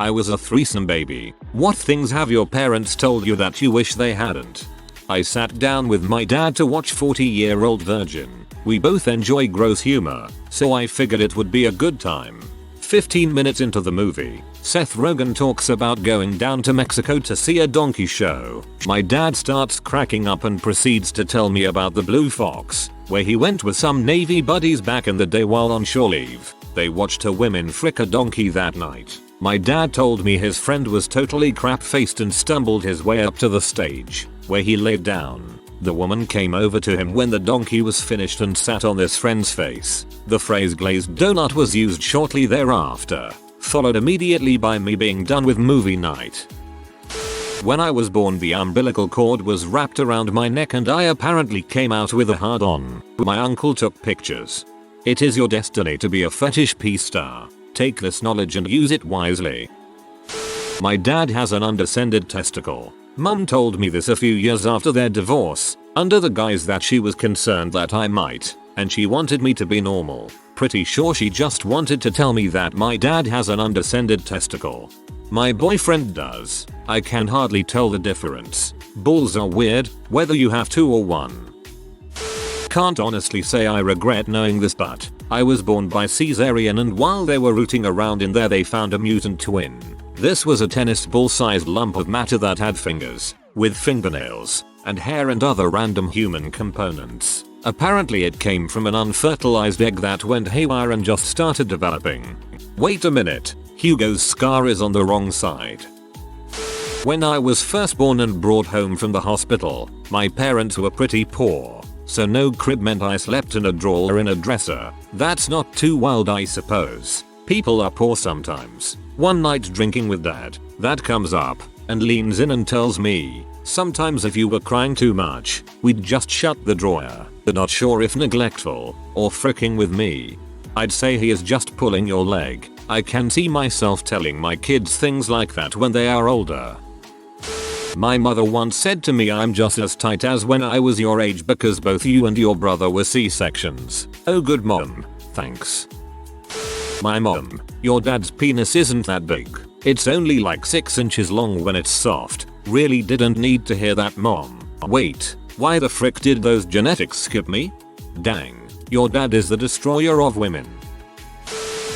I was a threesome baby. What things have your parents told you that you wish they hadn't? I sat down with my dad to watch 40-Year-Old Virgin. We both enjoy gross humor, so I figured it would be a good time. 15 minutes into the movie, Seth Rogen talks about going down to Mexico to see a donkey show. My dad starts cracking up and proceeds to tell me about the Blue Fox, where he went with some Navy buddies back in the day while on shore leave. They watched a woman frick a donkey that night. My dad told me his friend was totally crap-faced and stumbled his way up to the stage, where he laid down. The woman came over to him when the donkey was finished and sat on his friend's face. The phrase glazed donut was used shortly thereafter, followed immediately by me being done with movie night. When I was born, the umbilical cord was wrapped around my neck and I apparently came out with a hard-on. My uncle took pictures. It is your destiny to be a fetish P-star. Take this knowledge and use it wisely. My dad has an undescended testicle. Mum told me this a few years after their divorce, under the guise that she was concerned that I might, and she wanted me to be normal. Pretty sure she just wanted to tell me that my dad has an undescended testicle. My boyfriend does. I can hardly tell the difference. Balls are weird, whether you have two or one. Can't honestly say I regret knowing this, but I was born by cesarean and while they were rooting around in there they found a mutant twin. This was a tennis ball sized lump of matter that had fingers, with fingernails, and hair and other random human components. Apparently it came from an unfertilized egg that went haywire and just started developing. Wait a minute, Hugo's scar is on the wrong side. When I was first born and brought home from the hospital, my parents were pretty poor. So no crib meant I slept in a drawer in a dresser. That's not too wild, I suppose. People are poor sometimes. One night drinking with dad, dad comes up and leans in and tells me, sometimes if you were crying too much, we'd just shut the drawer. But not sure if neglectful or fricking with me. I'd say he is just pulling your leg. I can see myself telling my kids things like that when they are older. My mother once said to me, I'm just as tight as when I was your age because both you and your brother were C-sections. Oh good mom, thanks. My mom, your dad's penis isn't that big. It's only like 6 inches long when it's soft. Really didn't need to hear that, mom. Wait, why the frick did those genetics skip me? Dang, your dad is the destroyer of women.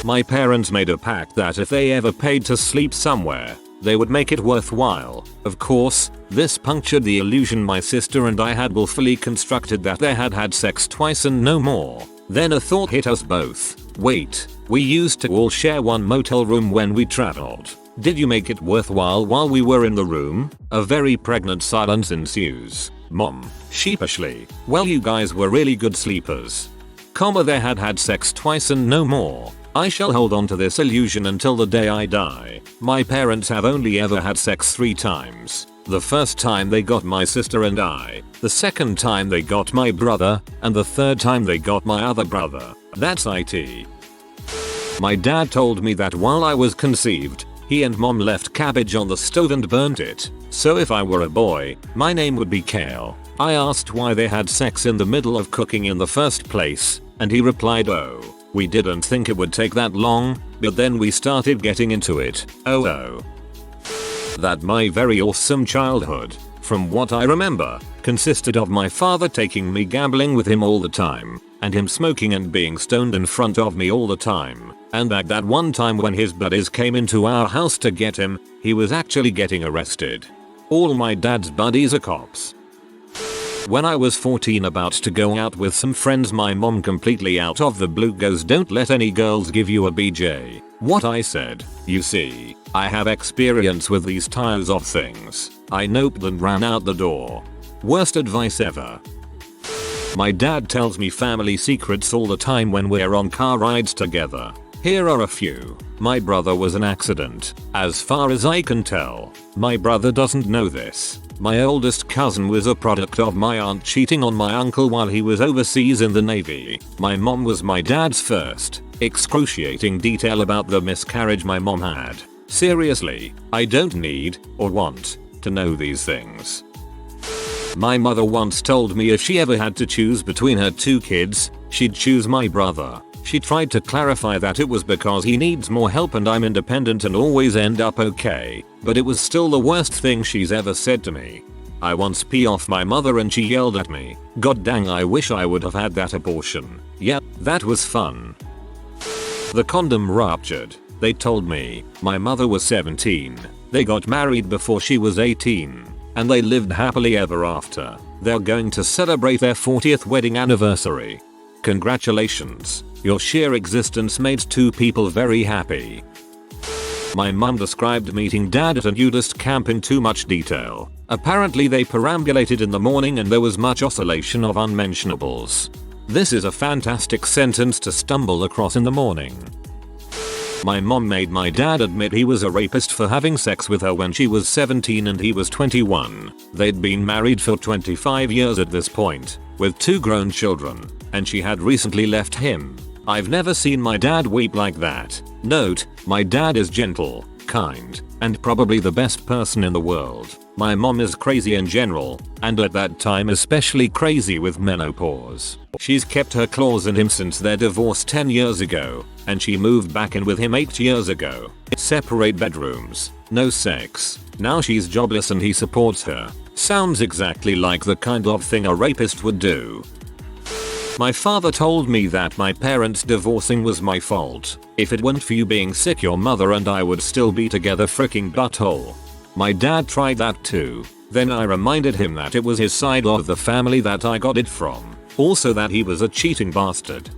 My parents made a pact that if they ever paid to sleep somewhere, they would make it worthwhile. Of course, this punctured the illusion my sister and I had willfully constructed that they had had sex twice and no more. Then a thought hit us both. Wait, we used to all share one motel room when we traveled. Did you make it worthwhile while we were in the room? A very pregnant silence ensues. Mom, sheepishly, well you guys were really good sleepers. They had had sex twice and no more. I shall hold on to this illusion until the day I die. My parents have only ever had sex 3 times. The first time they got my sister and I, the second time they got my brother, and the third time they got my other brother. That's it. My dad told me that while I was conceived, he and mom left cabbage on the stove and burnt it. So if I were a boy, my name would be Kale. I asked why they had sex in the middle of cooking in the first place, and he replied, oh, we didn't think it would take that long, but then we started getting into it. Oh. That my very awesome childhood, from what I remember, consisted of my father taking me gambling with him all the time, and him smoking and being stoned in front of me all the time, and that one time when his buddies came into our house to get him, he was actually getting arrested. All my dad's buddies are cops. When I was 14 about to go out with some friends, my mom completely out of the blue goes, don't let any girls give you a BJ. What I said, you see, I have experience with these types of things. I noped and ran out the door. Worst advice ever. My dad tells me family secrets all the time when we're on car rides together. Here are a few. My brother was an accident. As far as I can tell, my brother doesn't know this. My oldest cousin was a product of my aunt cheating on my uncle while he was overseas in the Navy. My mom was my dad's first. Excruciating detail about the miscarriage my mom had. Seriously, I don't need or want to know these things. My mother once told me if she ever had to choose between her 2 kids, she'd choose my brother. She tried to clarify that it was because he needs more help and I'm independent and always end up okay, but it was still the worst thing she's ever said to me. I once pee off my mother and she yelled at me, "God dang, I wish I would have had that abortion." Yep, that was fun. The condom ruptured. They told me. My mother was 17. They got married before she was 18. And they lived happily ever after. They're going to celebrate their 40th wedding anniversary. Congratulations. Your sheer existence made two people very happy. My mum described meeting dad at a nudist camp in too much detail. Apparently they perambulated in the morning and there was much oscillation of unmentionables. This is a fantastic sentence to stumble across in the morning. My mom made my dad admit he was a rapist for having sex with her when she was 17 and he was 21. They'd been married for 25 years at this point, with 2 grown children, and she had recently left him. I've never seen my dad weep like that. Note, my dad is gentle, kind, and probably the best person in the world. My mom is crazy in general, and at that time especially crazy with menopause. She's kept her claws in him since their divorce 10 years ago, and she moved back in with him 8 years ago. Separate bedrooms, no sex. Now she's jobless and he supports her. Sounds exactly like the kind of thing a rapist would do. My father told me that my parents divorcing was my fault. If it weren't for you being sick, your mother and I would still be together, fricking butthole. My dad tried that too. Then I reminded him that it was his side of the family that I got it from. Also that he was a cheating bastard.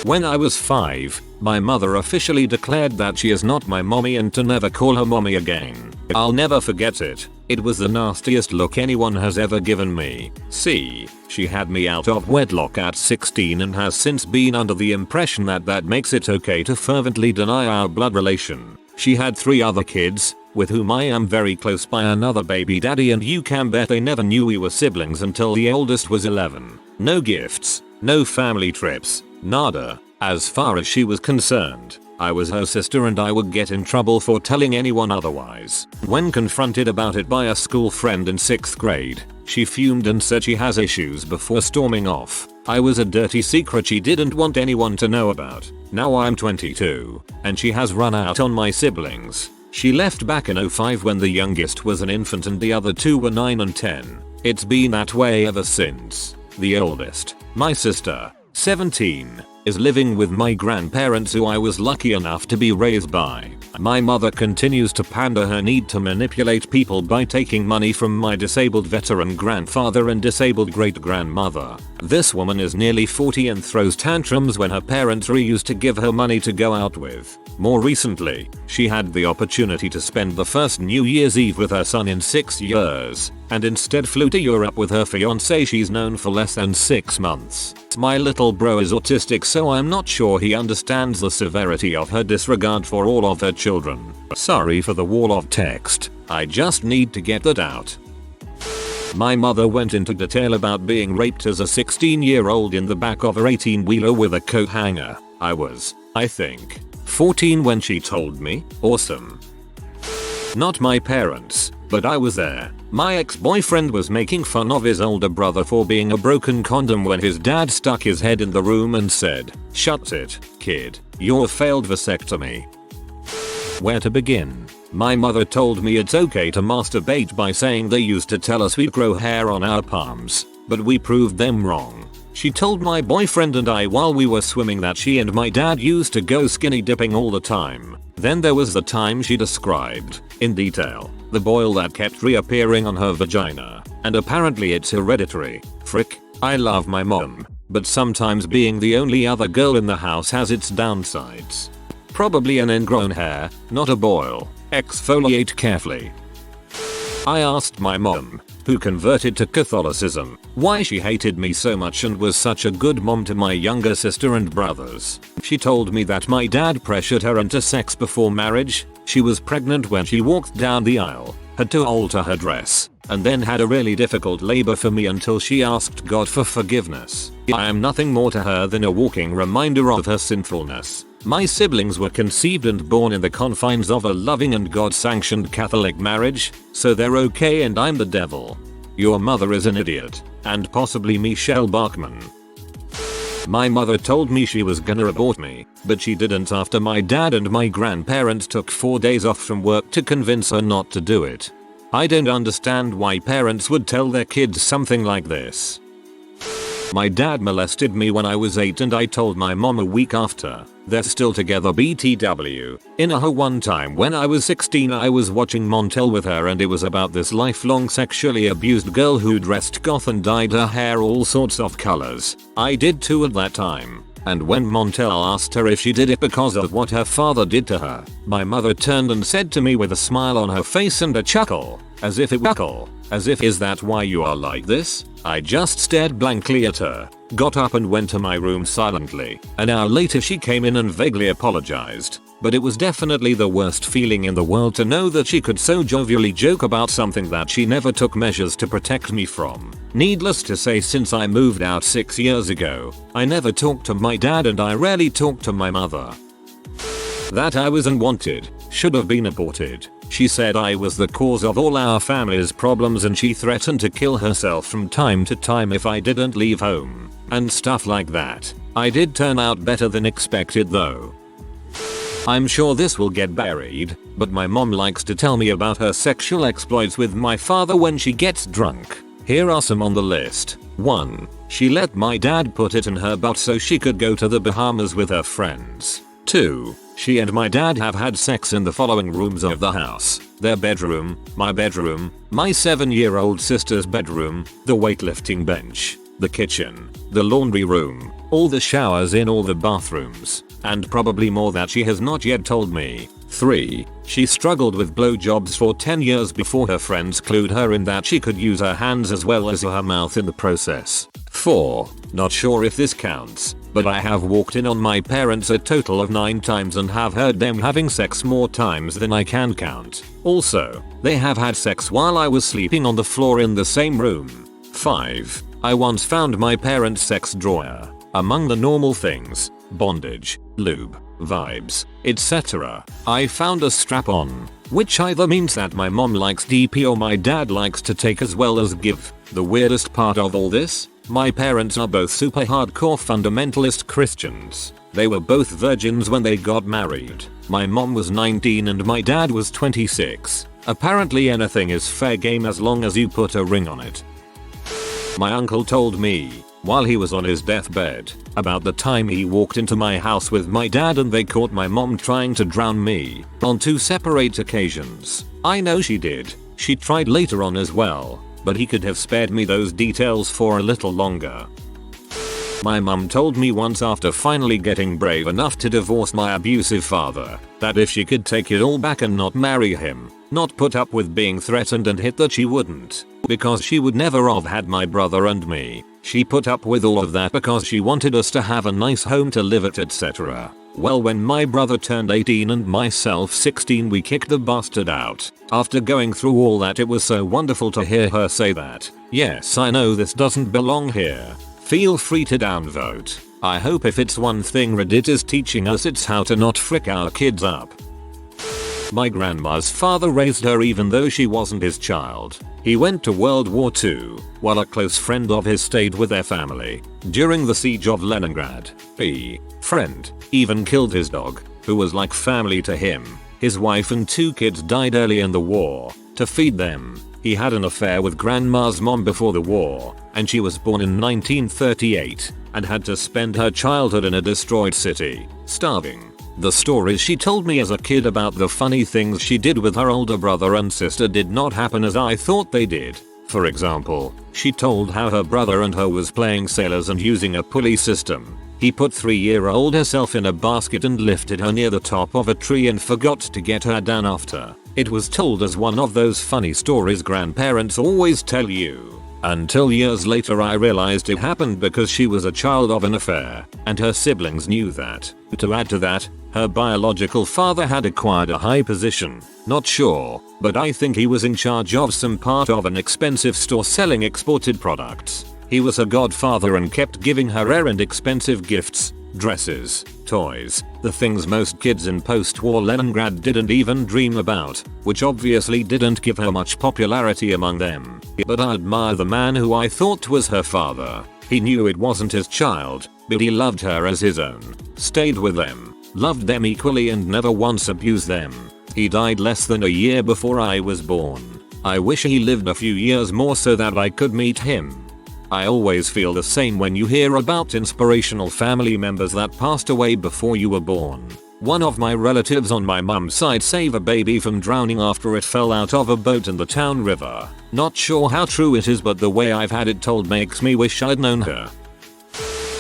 When I was 5, my mother officially declared that she is not my mommy and to never call her mommy again. I'll never forget it. It was the nastiest look anyone has ever given me. See, she had me out of wedlock at 16 and has since been under the impression that that makes it okay to fervently deny our blood relation. She had 3 other kids, with whom I am very close by another baby daddy, and you can bet they never knew we were siblings until the oldest was 11. No gifts, no family trips, nada. As far as she was concerned, I was her sister and I would get in trouble for telling anyone otherwise. When confronted about it by a school friend in 6th grade, she fumed and said she has issues before storming off. I was a dirty secret she didn't want anyone to know about. Now I'm 22, and she has run out on my siblings. She left back in 05 when the youngest was an infant and the other 2 were 9 and 10. It's been that way ever since. The oldest, my sister, 17, is living with my grandparents who I was lucky enough to be raised by. My mother continues to pander her need to manipulate people by taking money from my disabled veteran grandfather and disabled great-grandmother. This woman is nearly 40 and throws tantrums when her parents refuse to give her money to go out with. More recently, she had the opportunity to spend the first New Year's Eve with her son in 6 years, and instead flew to Europe with her fiancé she's known for less than 6 months. My little bro is autistic, so I'm not sure he understands the severity of her disregard for all of her children. Sorry for the wall of text, I just need to get that out. My mother went into detail about being raped as a 16-year-old in the back of her 18-wheeler with a coat hanger. I was, I think, 14 when she told me. Awesome. Not my parents, but I was there. My ex-boyfriend was making fun of his older brother for being a broken condom when his dad stuck his head in the room and said, "Shut it, kid, you're a failed vasectomy." Where to begin? My mother told me it's okay to masturbate by saying they used to tell us we'd grow hair on our palms, but we proved them wrong. She told my boyfriend and I while we were swimming that she and my dad used to go skinny dipping all the time. Then there was the time she described, in detail, the boil that kept reappearing on her vagina, and apparently it's hereditary. Frick, I love my mom, but sometimes being the only other girl in the house has its downsides. Probably an ingrown hair, not a boil. Exfoliate carefully. I asked my mom, who converted to Catholicism, why she hated me so much and was such a good mom to my younger sister and brothers. She told me that my dad pressured her into sex before marriage. She was pregnant when she walked down the aisle, had to alter her dress, and then had a really difficult labor for me until she asked God for forgiveness. I am nothing more to her than a walking reminder of her sinfulness. My siblings were conceived and born in the confines of a loving and God-sanctioned Catholic marriage, so they're okay and I'm the devil. Your mother is an idiot, and possibly Michelle Bachmann. My mother told me she was gonna abort me, but she didn't after my dad and my grandparents took 4 days off from work to convince her not to do it. I don't understand why parents would tell their kids something like this. My dad molested me when I was 8 and I told my mom a week after. They're still together BTW. In a one time when I was 16 I was watching Montel with her and it was about this lifelong sexually abused girl who dressed goth and dyed her hair all sorts of colors. I did too at that time. And when Montel asked her if she did it because of what her father did to her, my mother turned and said to me with a smile on her face and a chuckle, as if is that why you are like this? I just stared blankly at her, got up and went to my room silently. An hour later she came in and vaguely apologized, but it was definitely the worst feeling in the world to know that she could so jovially joke about something that she never took measures to protect me from. Needless to say, since I moved out 6 years ago, I never talked to my dad and I rarely talked to my mother. That I was unwanted, should have been aborted. She said I was the cause of all our family's problems and she threatened to kill herself from time to time if I didn't leave home, and stuff like that. I did turn out better than expected though. I'm sure this will get buried, but my mom likes to tell me about her sexual exploits with my father when she gets drunk. Here are some on the list. 1. She let my dad put it in her butt so she could go to the Bahamas with her friends. 2. She and my dad have had sex in the following rooms of the house: their bedroom, my 7-year-old sister's bedroom, the weightlifting bench, the kitchen, the laundry room, all the showers in all the bathrooms, and probably more that she has not yet told me. 3. She struggled with blowjobs for 10 years before her friends clued her in that she could use her hands as well as her mouth in the process. 4. Not sure if this counts, but I have walked in on my parents a total of 9 times and have heard them having sex more times than I can count. Also, they have had sex while I was sleeping on the floor in the same room. 5. I once found my parents' sex drawer. Among the normal things, bondage, lube, vibes, etc., I found a strap-on, which either means that my mom likes DP or my dad likes to take as well as give. The weirdest part of all this? My parents are both super hardcore fundamentalist Christians. They were both virgins when they got married. My mom was 19 and my dad was 26. Apparently anything is fair game as long as you put a ring on it. My uncle told me, while he was on his deathbed, about the time he walked into my house with my dad and they caught my mom trying to drown me on 2 separate occasions. I know she did. She tried later on as well, but he could have spared me those details for a little longer. My mum told me once after finally getting brave enough to divorce my abusive father, that if she could take it all back and not marry him, not put up with being threatened and hit, that she wouldn't, because she would never have had my brother and me. She put up with all of that because she wanted us to have a nice home to live at, etc. Well, when my brother turned 18 and myself 16, we kicked the bastard out. After going through all that, it was so wonderful to hear her say that. Yes, I know this doesn't belong here. Feel free to downvote. I hope if it's one thing Reddit is teaching us, it's how to not frick our kids up. My grandma's father raised her even though she wasn't his child. He went to World War II, while a close friend of his stayed with their family. During the siege of Leningrad, a friend even killed his dog, who was like family to him. His wife and 2 kids died early in the war. To feed them, he had an affair with grandma's mom before the war, and she was born in 1938 and had to spend her childhood in a destroyed city, starving. The stories she told me as a kid about the funny things she did with her older brother and sister did not happen as I thought they did. For example, she told how her brother and her was playing sailors and using a pulley system. He put 3-year-old herself in a basket and lifted her near the top of a tree and forgot to get her down after. It was told as one of those funny stories grandparents always tell you. Until years later I realized it happened because she was a child of an affair, and her siblings knew that. To add to that, her biological father had acquired a high position. Not sure, but I think he was in charge of some part of an expensive store selling exported products. He was her godfather and kept giving her rare and expensive gifts, dresses, toys, the things most kids in post-war Leningrad didn't even dream about, which obviously didn't give her much popularity among them. But I admire the man who I thought was her father. He knew it wasn't his child, but he loved her as his own, stayed with them, loved them equally and never once abused them. He died less than a year before I was born. I wish he lived a few years more so that I could meet him. I always feel the same when you hear about inspirational family members that passed away before you were born. One of my relatives on my mum's side saved a baby from drowning after it fell out of a boat in the town river. Not sure how true it is, but the way I've had it told makes me wish I'd known her.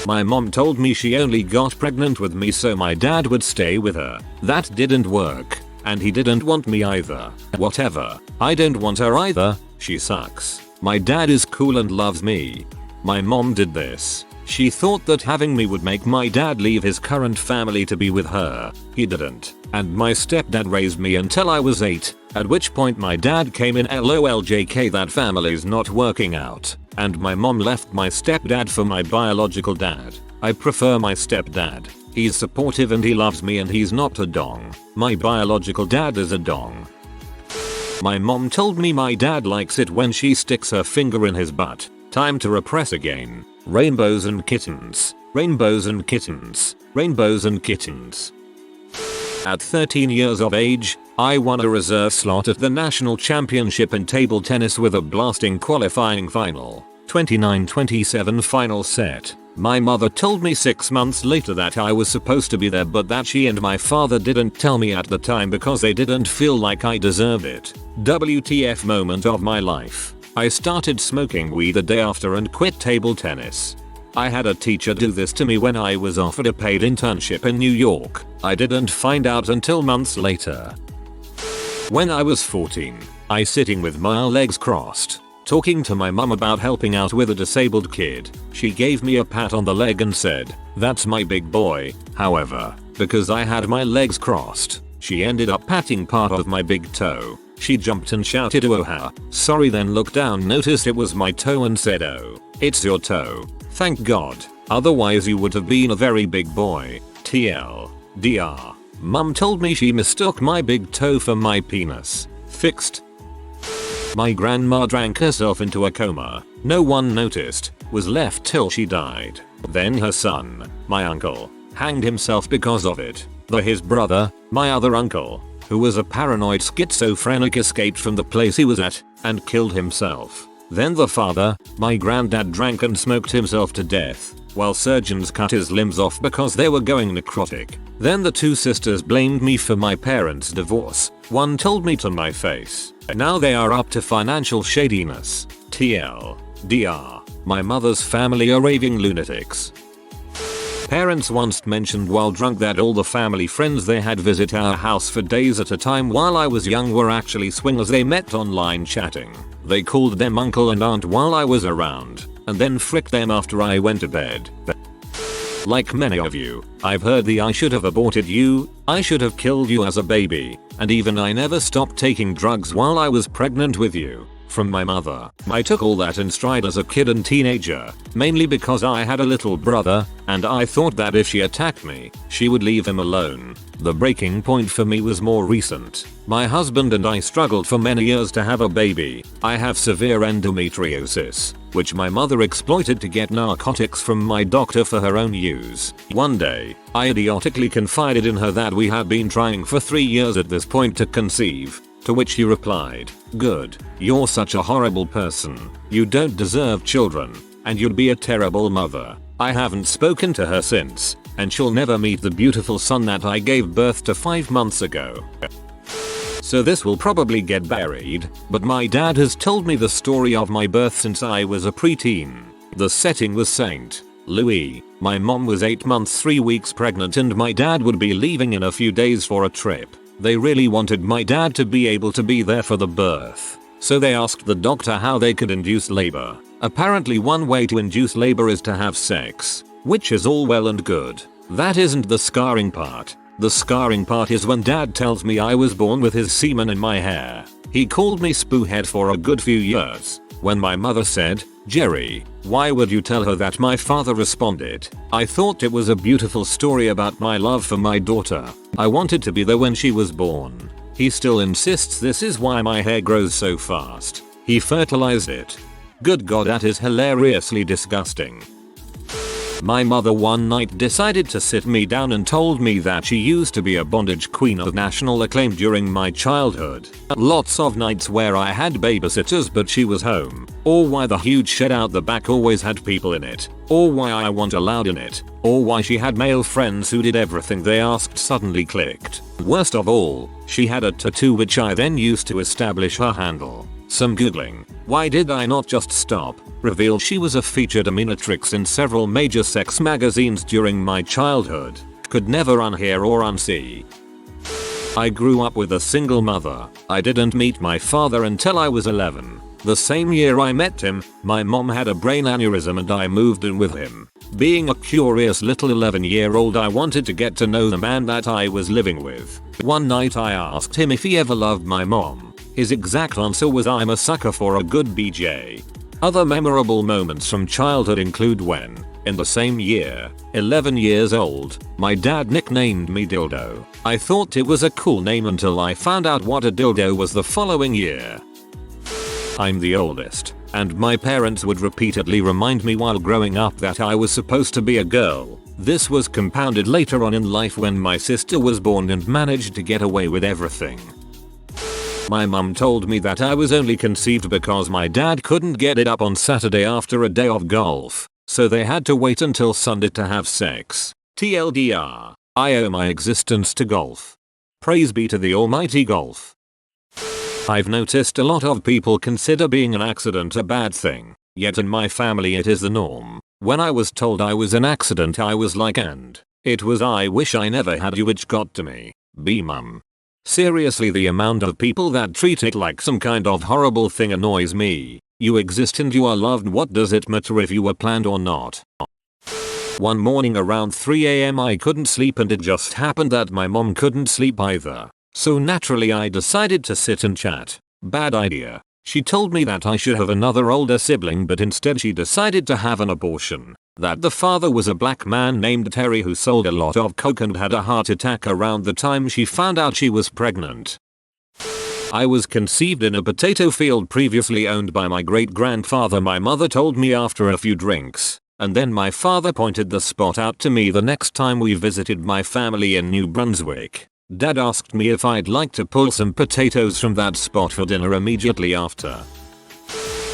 My mom told me she only got pregnant with me so my dad would stay with her. That didn't work. And he didn't want me either. Whatever. I don't want her either. She sucks. My dad is cool and loves me. My mom did this. She thought that having me would make my dad leave his current family to be with her. He didn't. And my stepdad raised me until I was 8, at which point my dad came in. LOLJK, that family's not working out. And my mom left my stepdad for my biological dad. I prefer my stepdad. He's supportive and he loves me and he's not a dong. My biological dad is a dong. My mom told me my dad likes it when she sticks her finger in his butt. Time to repress again. Rainbows and kittens. Rainbows and kittens. Rainbows and kittens. At 13 years of age, I won a reserve slot at the national championship in table tennis with a blasting qualifying final. 29-27 final set. My mother told me 6 months later that I was supposed to be there, but that she and my father didn't tell me at the time because they didn't feel like I deserved it. WTF moment of my life. I started smoking weed the day after and quit table tennis. I had a teacher do this to me when I was offered a paid internship in New York. I didn't find out until months later. When I was 14, I sitting with my legs crossed, talking to my mum about helping out with a disabled kid. She gave me a pat on the leg and said, "That's my big boy." However, because I had my legs crossed, she ended up patting part of my big toe. She jumped and shouted, "Oh ha, sorry," then looked down, noticed it was my toe and said, "Oh, it's your toe. Thank God. Otherwise you would have been a very big boy." TLDR. Mum told me she mistook my big toe for my penis. Fixed. My grandma drank herself into a coma. No one noticed. Was left till she died. Then her son, my uncle, hanged himself because of it. His brother, my other uncle, who was a paranoid schizophrenic, escaped from the place he was at and killed himself. Then the father, my granddad, drank and smoked himself to death, while surgeons cut his limbs off because they were going necrotic. Then the 2 sisters blamed me for my parents' divorce. One told me to my face. Now they are up to financial shadiness. TLDR. My mother's family are raving lunatics. Parents once mentioned while drunk that all the family friends they had visit our house for days at a time while I was young were actually swingers they met online chatting. They called them uncle and aunt while I was around, and then fricked them after I went to bed. Like many of you, I've heard the "I should have aborted you," "I should have killed you as a baby," and even "I never stopped taking drugs while I was pregnant with you" from my mother. I took all that in stride as a kid and teenager, mainly because I had a little brother, and I thought that if she attacked me, she would leave him alone. The breaking point for me was more recent. My husband and I struggled for many years to have a baby. I have severe endometriosis, which my mother exploited to get narcotics from my doctor for her own use. One day, I idiotically confided in her that we had been trying for 3 years at this point to conceive. To which she replied, "Good, you're such a horrible person. You don't deserve children, and you'd be a terrible mother." I haven't spoken to her since, and she'll never meet the beautiful son that I gave birth to 5 months ago. So this will probably get buried, but my dad has told me the story of my birth since I was a preteen. The setting was St. Louis. My mom was 8 months 3 weeks pregnant and my dad would be leaving in a few days for a trip. They really wanted my dad to be able to be there for the birth. So they asked the doctor how they could induce labor. Apparently one way to induce labor is to have sex, which is all well and good. That isn't the scarring part. The scarring part is when dad tells me I was born with his semen in my hair. He called me spoohead for a good few years. When my mother said, "Jerry, why would you tell her that?" my father responded, "I thought it was a beautiful story about my love for my daughter. I wanted to be there when she was born." He still insists this is why my hair grows so fast. He fertilized it. Good God, that is hilariously disgusting. My mother one night decided to sit me down and told me that she used to be a bondage queen of national acclaim during my childhood. Lots of nights where I had babysitters but she was home, or why the huge shed out the back always had people in it, or why I wasn't allowed in it, or why she had male friends who did everything they asked. Suddenly clicked. Worst of all, she had a tattoo which I then used to establish her handle. Some googling. Why did I not just stop? Revealed she was a featured dominatrix in several major sex magazines during my childhood. Could never unhear or unsee. I grew up with a single mother. I didn't meet my father until I was 11. The same year I met him, my mom had a brain aneurysm and I moved in with him. Being a curious little 11-year-old, I wanted to get to know the man that I was living with. One night I asked him if he ever loved my mom. His exact answer was, "I'm a sucker for a good BJ." Other memorable moments from childhood include when, in the same year, 11 years old, my dad nicknamed me Dildo. I thought it was a cool name until I found out what a dildo was the following year. I'm the oldest, and my parents would repeatedly remind me while growing up that I was supposed to be a girl. This was compounded later on in life when my sister was born and managed to get away with everything. My mum told me that I was only conceived because my dad couldn't get it up on Saturday after a day of golf, so they had to wait until Sunday to have sex. TLDR, I owe my existence to golf. Praise be to the almighty golf. I've noticed a lot of people consider being an accident a bad thing, yet in my family it is the norm. When I was told I was an accident, I was like, and it was I wish I never had you, which got to me. B mum. Seriously, the amount of people that treat it like some kind of horrible thing annoys me. You exist and you are loved. What does it matter if you were planned or not? One morning around 3 AM I couldn't sleep, and it just happened that my mom couldn't sleep either. So naturally I decided to sit and chat. Bad idea. She told me that I should have another older sibling, but instead she decided to have an abortion. That the father was a black man named Terry who sold a lot of coke and had a heart attack around the time she found out she was pregnant. I was conceived in a potato field previously owned by my great-grandfather, my mother told me after a few drinks, and then my father pointed the spot out to me the next time we visited my family in New Brunswick. Dad asked me if I'd like to pull some potatoes from that spot for dinner immediately after.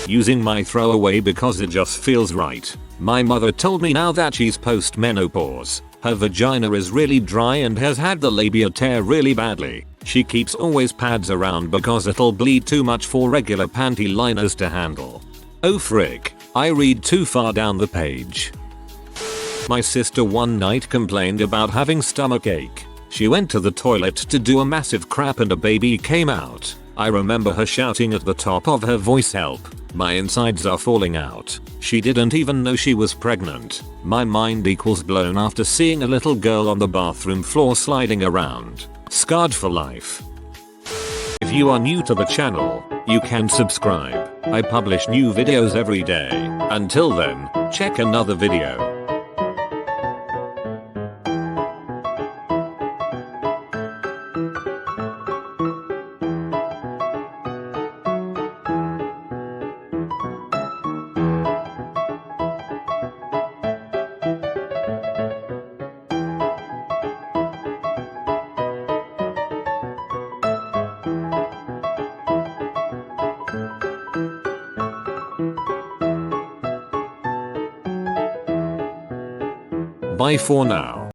Using my throwaway because it just feels right. My mother told me now that she's post-menopause. Her vagina is really dry and has had the labia tear really badly. She keeps always pads around because it'll bleed too much for regular panty liners to handle. Oh frick, I read too far down the page. My sister one night complained about having stomachache. She went to the toilet to do a massive crap and a baby came out. I remember her shouting at the top of her voice, "Help, my insides are falling out." She didn't even know she was pregnant. My mind equals blown after seeing a little girl on the bathroom floor sliding around. Scarred for life. If you are new to the channel, you can subscribe. I publish new videos every day. Until then, check another video. Bye for now.